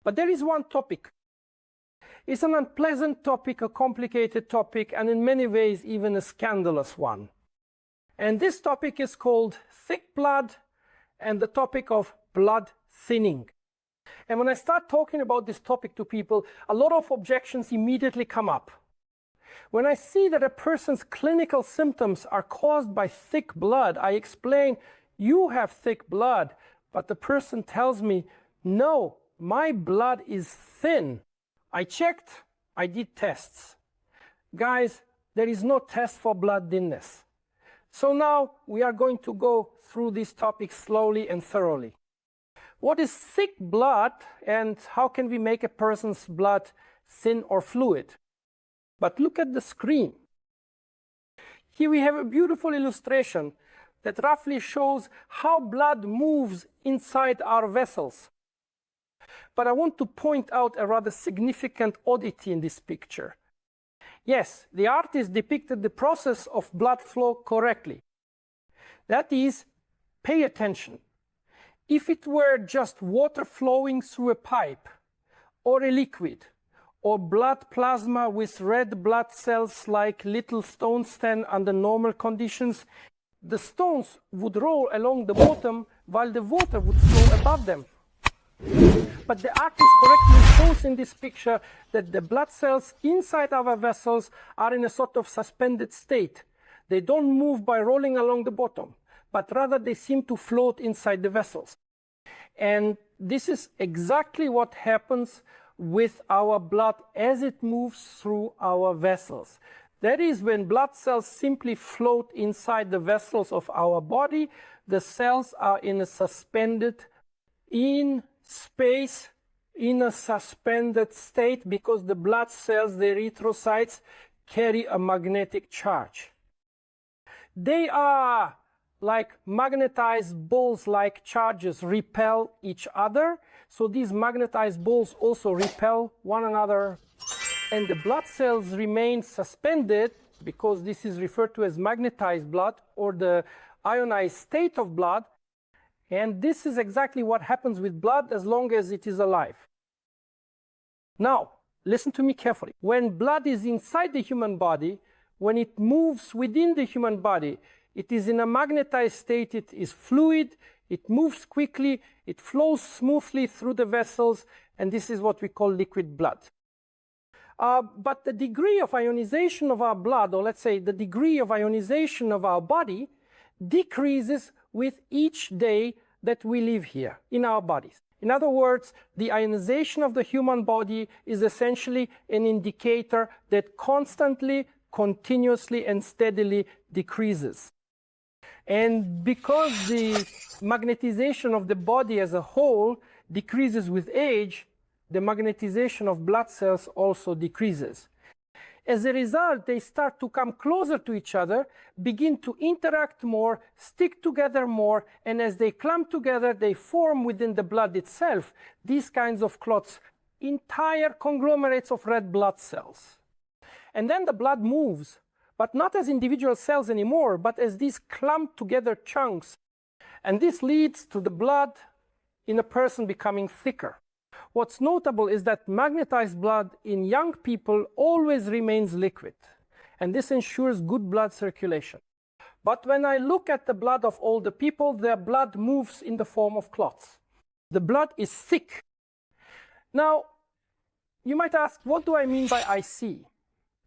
But there is one topic. It's an unpleasant topic, a complicated topic, and in many ways even a scandalous one. And this topic is called thick blood and the topic of blood thinning. And when I start talking about this topic to people, a lot of objections immediately come up. When I see that a person's clinical symptoms are caused by thick blood, I explain, you have thick blood, but the person tells me, no, my blood is thin. I checked, I did tests. Guys, there is no test for blood thinness. So now we are going to go through this topic slowly and thoroughly. What is thick blood and how can we make a person's blood thin or fluid? But look at the screen. Here we have a beautiful illustration that roughly shows how blood moves inside our vessels. But I want to point out a rather significant oddity in this picture. Yes, the artist depicted the process of blood flow correctly. That is, pay attention. If it were just water flowing through a pipe, or a liquid, or blood plasma with red blood cells like little stones stand under normal conditions, the stones would roll along the bottom while the water would flow above them. But the artist correctly shows in this picture that the blood cells inside our vessels are in a sort of suspended state. They don't move by rolling along the bottom, but rather they seem to float inside the vessels. And this is exactly what happens with our blood as it moves through our vessels. That is, when blood cells simply float inside the vessels of our body, the cells are in a suspended state because the blood cells, the erythrocytes, carry a magnetic charge. They are like magnetized balls-like charges repel each other. So these magnetized balls also repel one another. And the blood cells remain suspended because this is referred to as magnetized blood or the ionized state of blood. And this is exactly what happens with blood as long as it is alive. Now, listen to me carefully. When blood is inside the human body, when it moves within the human body, it is in a magnetized state, it is fluid, it moves quickly, it flows smoothly through the vessels, and this is what we call liquid blood. But the degree of ionization of our blood, or let's say the degree of ionization of our body, decreases with each day that we live here in our bodies. In other words, the ionization of the human body is essentially an indicator that constantly, continuously, and steadily decreases. And because the magnetization of the body as a whole decreases with age, the magnetization of blood cells also decreases. As a result, they start to come closer to each other, begin to interact more, stick together more, and as they clump together, they form within the blood itself these kinds of clots, entire conglomerates of red blood cells. And then the blood moves, but not as individual cells anymore, but as these clumped together chunks. And this leads to the blood in a person becoming thicker. What's notable is that magnetized blood in young people always remains liquid, and this ensures good blood circulation. But when I look at the blood of older people, their blood moves in the form of clots. The blood is thick. Now, you might ask, what do I mean by IC?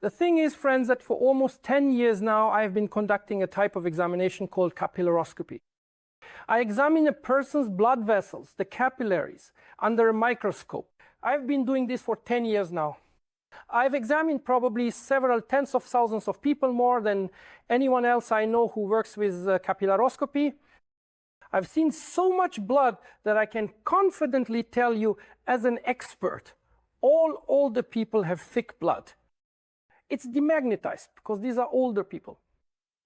The thing is, friends, that for almost 10 years now, I have been conducting a type of examination called capillaroscopy. I examine a person's blood vessels, the capillaries, under a microscope. I've been doing this for 10 years now. I've examined probably several tens of thousands of people, more than anyone else I know who works with capillaroscopy. I've seen so much blood that I can confidently tell you, as an expert, all older people have thick blood. It's demagnetized because these are older people.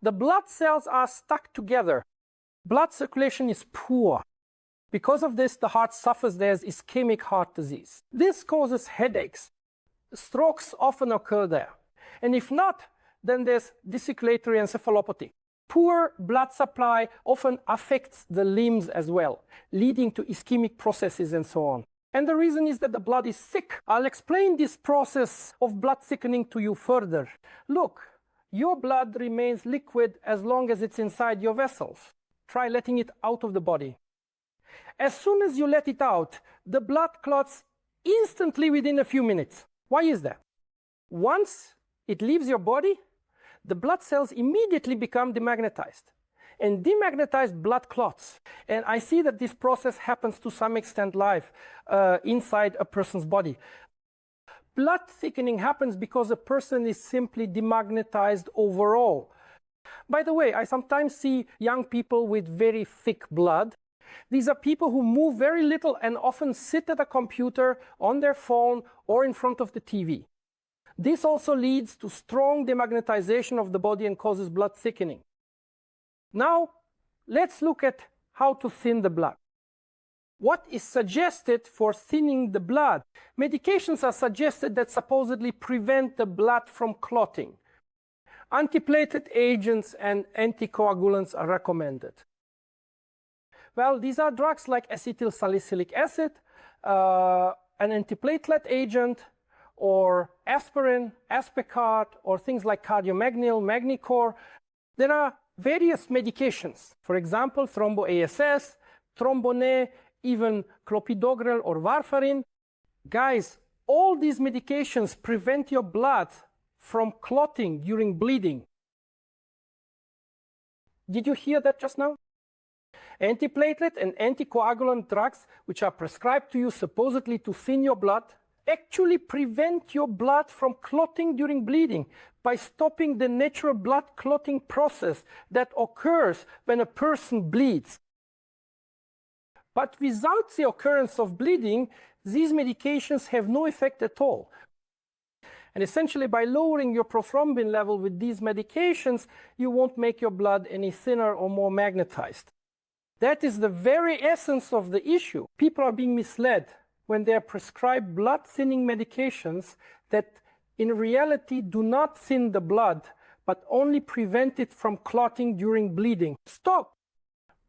The blood cells are stuck together. Blood circulation is poor. Because of this, the heart suffers. There's ischemic heart disease. This causes headaches. Strokes often occur there. And if not, then there's decirculatory encephalopathy. Poor blood supply often affects the limbs as well, leading to ischemic processes and so on. And the reason is that the blood is thick. I'll explain this process of blood thickening to you further. Look, your blood remains liquid as long as it's inside your vessels. Try letting it out of the body. As soon as you let it out, the blood clots instantly within a few minutes. Why is that? Once it leaves your body, the blood cells immediately become demagnetized. And demagnetized blood clots. And I see that this process happens to some extent live inside a person's body. Blood thickening happens because a person is simply demagnetized overall. By the way, I sometimes see young people with very thick blood. These are people who move very little and often sit at a computer, on their phone, or in front of the TV. This also leads to strong demagnetization of the body and causes blood thickening. Now, let's look at how to thin the blood. What is suggested for thinning the blood? Medications are suggested that supposedly prevent the blood from clotting. Antiplatelet agents and anticoagulants are recommended. Well, these are drugs like acetyl salicylic acid, an antiplatelet agent, or aspirin, Aspicart, or things like Cardiomagnil, Magnicor. There are various medications, for example, thromboASS, Trombone, even clopidogrel or warfarin. Guys, all these medications prevent your blood from clotting during bleeding. Did you hear that just now? Antiplatelet and anticoagulant drugs, which are prescribed to you supposedly to thin your blood, actually prevent your blood from clotting during bleeding by stopping the natural blood clotting process that occurs when a person bleeds. But without the occurrence of bleeding, these medications have no effect at all. And essentially, by lowering your prothrombin level with these medications, you won't make your blood any thinner or more magnetized. That is the very essence of the issue. People are being misled when they are prescribed blood thinning medications that in reality do not thin the blood, but only prevent it from clotting during bleeding. Stop!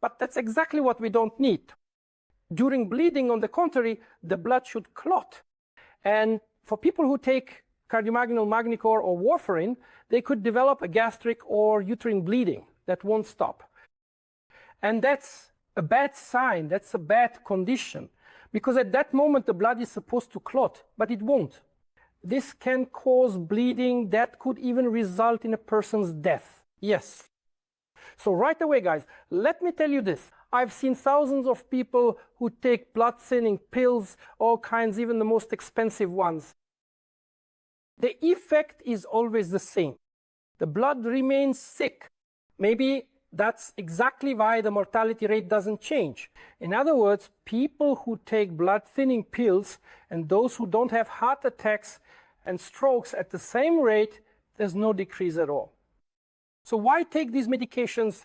But that's exactly what we don't need. During bleeding, on the contrary, the blood should clot. And for people who take Cardiomagnil, Magnicor, or warfarin, they could develop a gastric or uterine bleeding that won't stop. And that's a bad sign, that's a bad condition, because at that moment the blood is supposed to clot, but it won't. This can cause bleeding that could even result in a person's death. Yes. So right away, guys, let me tell you this. I've seen thousands of people who take blood thinning pills, all kinds, even the most expensive ones. The effect is always the same. The blood remains thick. Maybe that's exactly why the mortality rate doesn't change. In other words, people who take blood thinning pills and those who don't have heart attacks and strokes at the same rate, there's no decrease at all. So why take these medications?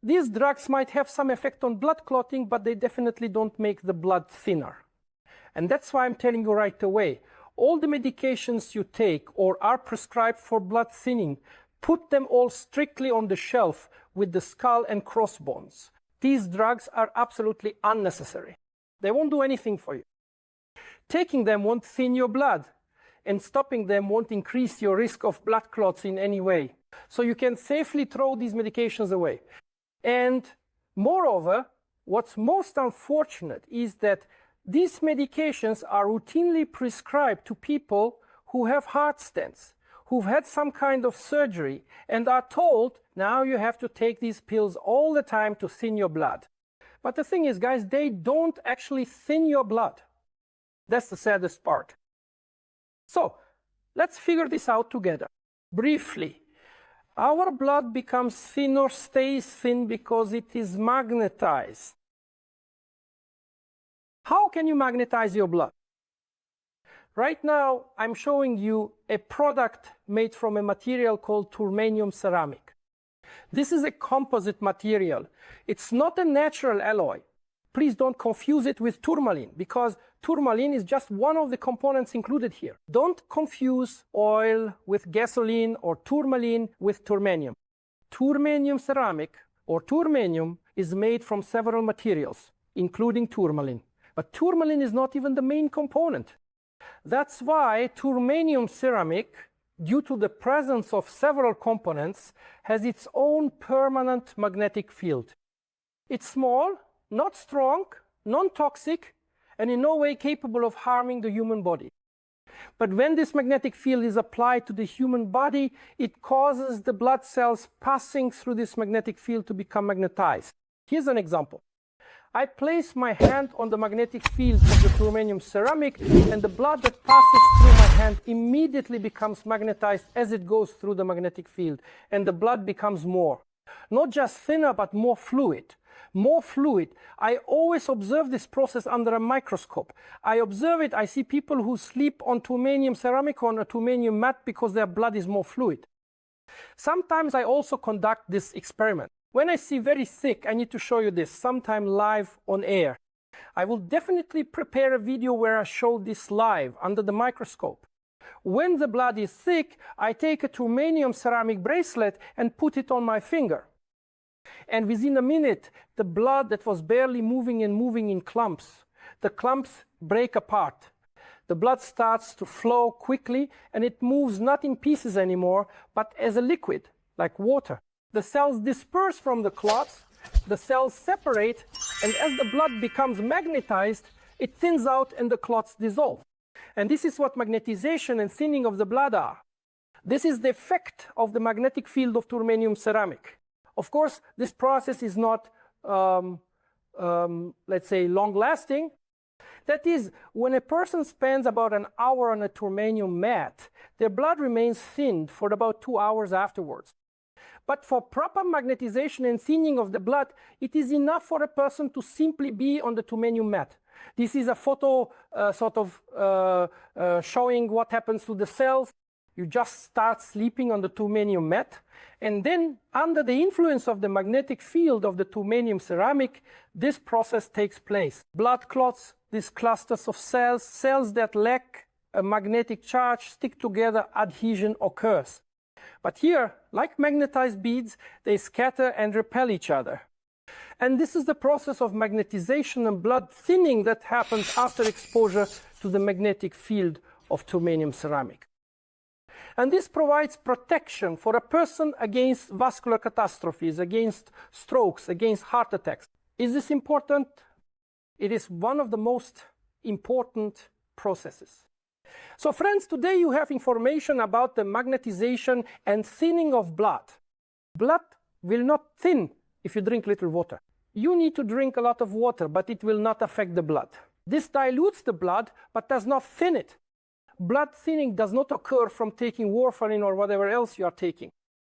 These drugs might have some effect on blood clotting, but they definitely don't make the blood thinner. And that's why I'm telling you right away, all the medications you take or are prescribed for blood thinning, put them all strictly on the shelf with the skull and crossbones. These drugs are absolutely unnecessary. They won't do anything for you. Taking them won't thin your blood, and stopping them won't increase your risk of blood clots in any way. So you can safely throw these medications away. And moreover, what's most unfortunate is that these medications are routinely prescribed to people who have heart stents, who've had some kind of surgery, and are told, now you have to take these pills all the time to thin your blood. But the thing is, guys, they don't actually thin your blood. That's the saddest part. So, let's figure this out together. Briefly, our blood becomes thin or stays thin because it is magnetized. How can you magnetize your blood? Right now, I'm showing you a product made from a material called turmanium ceramic. This is a composite material. It's not a natural alloy. Please don't confuse it with tourmaline, because tourmaline is just one of the components included here. Don't confuse oil with gasoline or tourmaline with turmanium. Turmanium ceramic, or turmanium, is made from several materials, including tourmaline. But tourmaline is not even the main component. That's why turmanium ceramic, due to the presence of several components, has its own permanent magnetic field. It's small, not strong, non-toxic, and in no way capable of harming the human body. But when this magnetic field is applied to the human body, it causes the blood cells passing through this magnetic field to become magnetized. Here's an example. I place my hand on the magnetic field of the turmanium ceramic, and the blood that passes through my hand immediately becomes magnetized as it goes through the magnetic field, and the blood becomes more. Not just thinner, but more fluid. More fluid. I always observe this process under a microscope. I observe it, I see people who sleep on turmanium ceramic or on a turmanium mat because their blood is more fluid. Sometimes I also conduct this experiment. When I see very thick, I need to show you this, sometime live on air. I will definitely prepare a video where I show this live under the microscope. When the blood is thick, I take a turmanium ceramic bracelet and put it on my finger. And within a minute, the blood that was barely moving and moving in clumps, the clumps break apart. The blood starts to flow quickly, and it moves not in pieces anymore, but as a liquid, like water. The cells disperse from the clots, the cells separate, and as the blood becomes magnetized, it thins out and the clots dissolve. And this is what magnetization and thinning of the blood are. This is the effect of the magnetic field of turmanium ceramic. Of course, this process is not, let's say, long-lasting. That is, when a person spends about an hour on a turmanium mat, their blood remains thinned for about 2 hours afterwards. But for proper magnetization and thinning of the blood, it is enough for a person to simply be on the turmanium mat. This is a photo showing what happens to the cells. You just start sleeping on the turmanium mat, and then under the influence of the magnetic field of the turmanium ceramic, this process takes place. Blood clots, these clusters of cells, cells that lack a magnetic charge stick together, adhesion occurs. But here, like magnetized beads, they scatter and repel each other. And this is the process of magnetization and blood thinning that happens after exposure to the magnetic field of turmanium ceramic. And this provides protection for a person against vascular catastrophes, against strokes, against heart attacks. Is this important? It is one of the most important processes. So friends, today you have information about the magnetization and thinning of blood. Blood will not thin if you drink little water. You need to drink a lot of water, but it will not affect the blood. This dilutes the blood, but does not thin it. Blood thinning does not occur from taking warfarin or whatever else you are taking.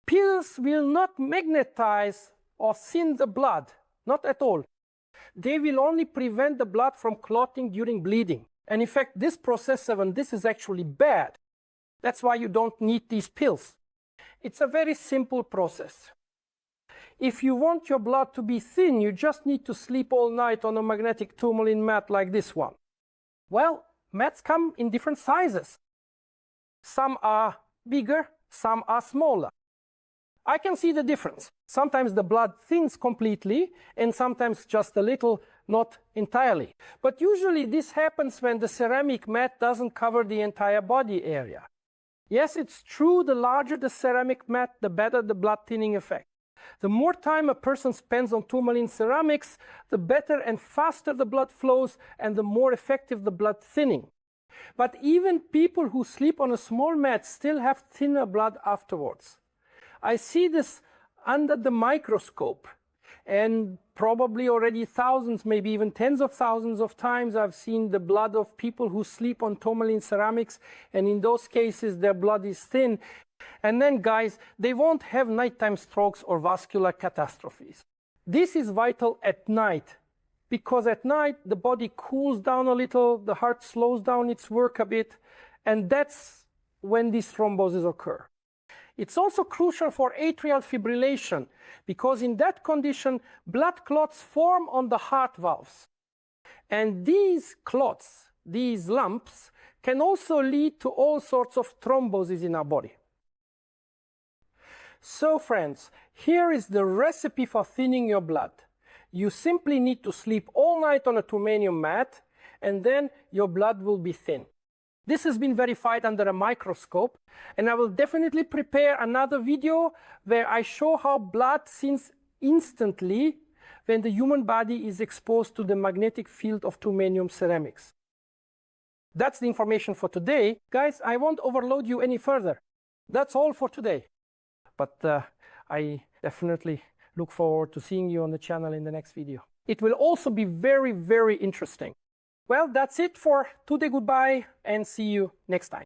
Pills will not magnetize or thin the blood, not at all. They will only prevent the blood from clotting during bleeding. And in fact, this process 7, this is actually bad. That's why you don't need these pills. It's a very simple process. If you want your blood to be thin, you just need to sleep all night on a magnetic tourmaline mat like this one. Well, mats come in different sizes. Some are bigger, some are smaller. I can see the difference. Sometimes the blood thins completely, and sometimes just a little, not entirely. But usually this happens when the ceramic mat doesn't cover the entire body area. Yes, it's true, the larger the ceramic mat, the better the blood thinning effect. The more time a person spends on tourmaline ceramics, the better and faster the blood flows and the more effective the blood thinning. But even people who sleep on a small mat still have thinner blood afterwards. I see this under the microscope, and probably already thousands, maybe even tens of thousands of times I've seen the blood of people who sleep on tourmaline ceramics, and in those cases their blood is thin. And then guys, they won't have nighttime strokes or vascular catastrophes. This is vital at night, because at night the body cools down a little, the heart slows down its work a bit, and that's when these thromboses occur. It's also crucial for atrial fibrillation, because in that condition, blood clots form on the heart valves. And these clots, these lumps, can also lead to all sorts of thromboses in our body. So friends, here is the recipe for thinning your blood. You simply need to sleep all night on a tourmaline mat, and then your blood will be thin. This has been verified under a microscope, and I will definitely prepare another video where I show how blood thins instantly when the human body is exposed to the magnetic field of tumenium ceramics. That's the information for today. Guys, I won't overload you any further. That's all for today. But I definitely look forward to seeing you on the channel in the next video. It will also be very, very interesting. Well, that's it for today. Goodbye, and see you next time.